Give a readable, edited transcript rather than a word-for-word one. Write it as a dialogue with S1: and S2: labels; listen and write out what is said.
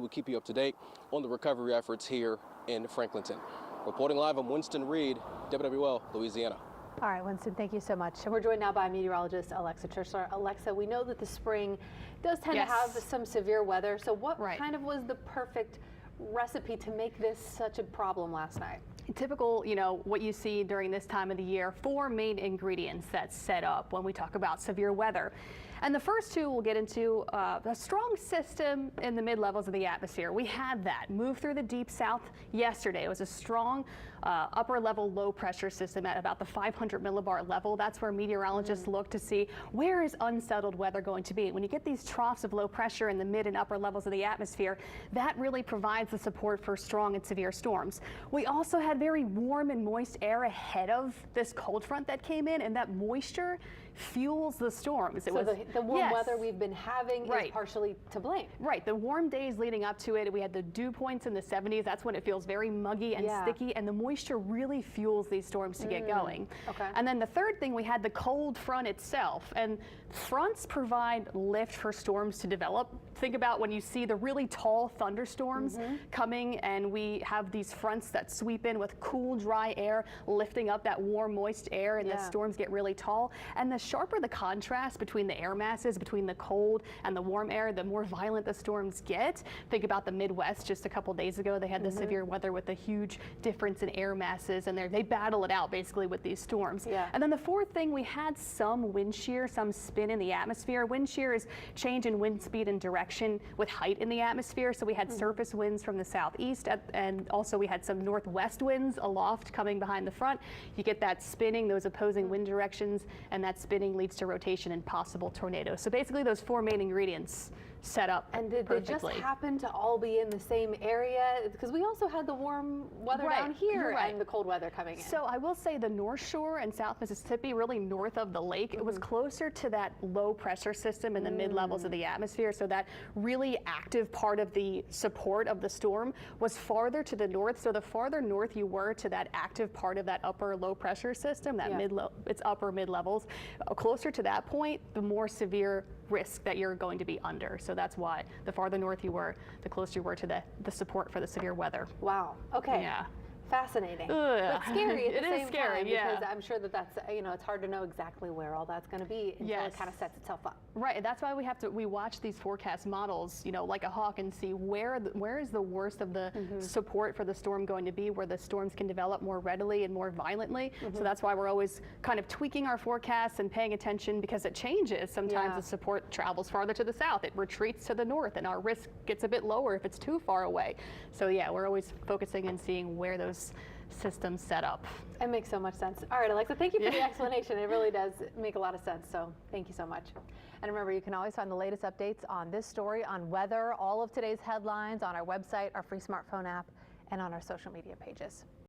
S1: will keep you up to date on the recovery efforts here in Franklinton. Reporting live, I'm Winston Reed, WWL, Louisiana.
S2: All right, Winston, thank you so much. And we're joined now by meteorologist Alexa Trischler. Alexa, we know that the spring does tend to have some severe weather. So what kind of was the perfect recipe to make this such a problem last night?
S3: Typical, what you see during this time of the year, 4 main ingredients that set up when we talk about severe weather. And the first two we'll get into a strong system in the mid-levels of the atmosphere. We had that move through the deep south yesterday. It was a strong upper-level low-pressure system at about the 500 millibar level. That's where meteorologists look to see where is unsettled weather going to be. When you get these troughs of low pressure in the mid and upper levels of the atmosphere, that really provides the support for strong and severe storms. We also had very warm and moist air ahead of this cold front that came in, and that moisture fuels the storms.
S2: So the warm weather we've been having is partially to blame.
S3: Right. The warm days leading up to it, we had the dew points in the 70s. That's when it feels very muggy and sticky, and the moisture really fuels these storms to get going.
S2: Okay.
S3: And then the third thing, we had the cold front itself, and fronts provide lift for storms to develop. Think about when you see the really tall thunderstorms coming, and we have these fronts that sweep in with cool, dry air, lifting up that warm, moist air, and the storms get really tall. And the sharper the contrast between the air masses, between the cold and the warm air, the more violent the storms get. Think about the Midwest just a couple days ago. They had the severe weather with a huge difference in air masses, and they battle it out basically with these storms. And then the fourth thing, we had some wind shear, some spin in the atmosphere. Wind shear is change in wind speed and direction with height in the atmosphere. So we had surface winds from the southeast, and also we had some northwest winds aloft coming behind the front. You get that spinning, those opposing wind directions, and that spinning leads to rotation and possible tornadoes. So basically those 4 main ingredients set up
S2: And did
S3: perfectly.
S2: they just happen to all be in the same area? Because we also had the warm weather down here and the cold weather coming in.
S3: So I will say the North Shore and South Mississippi, really north of the lake, it was closer to that low pressure system in the mid-levels of the atmosphere. So that really active part of the support of the storm was farther to the north. So the farther north you were to that active part of that upper low pressure system, that it's upper mid-levels, closer to that point, the more severe risk that you're going to be under. So that's why the farther north you were, the closer you were to the support for the severe weather.
S2: Wow. Okay.
S3: Yeah.
S2: Fascinating, but scary at the same time, because I'm sure that's it's hard to know exactly where all that's going to be until it kind of sets itself up.
S3: Right, that's why we watch these forecast models, like a hawk, and see where is the worst of the support for the storm going to be, where the storms can develop more readily and more violently. So that's why we're always kind of tweaking our forecasts and paying attention, because it changes. Sometimes the support travels farther to the south, it retreats to the north, and our risk gets a bit lower if it's too far away. So yeah, we're always focusing and seeing where those systems set up.
S2: It makes so much sense. All right, Alexa, thank you for the explanation. It really does make a lot of sense, so thank you so much. And remember, you can always find the latest updates on this story, on weather, all of today's headlines on our website, our free smartphone app, and on our social media pages.